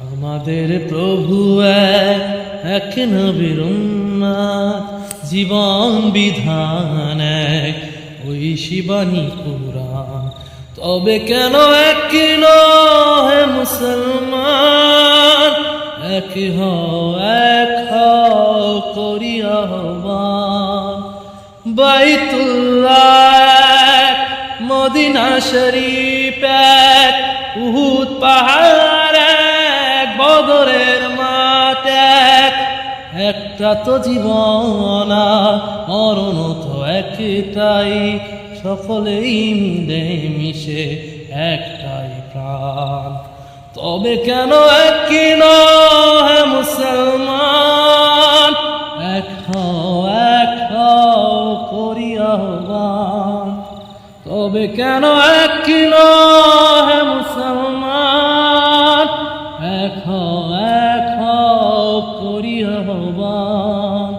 আমাদের প্রভু এক নবীর উম্মত, জীবন বিধান এক, ওই শিবানী কুরআন। তবে কেন এক হে মুসলমান, এক হও করি আহ্বান। বাইতুল্লাহ এক, মদিনা শরীফ এক, উহুদ পাহাড় এক, বদরের মাঠ এক। একটা তো জীবন আর মরণ তো একটাই, সকলেই মিলে মিশে একটাই প্রাণ। তবে কেন এক হে মুসলমান, এক হও করি আহ্বান। তবে কেন এক হে মুসলমান, এক হও করি আহ্বান।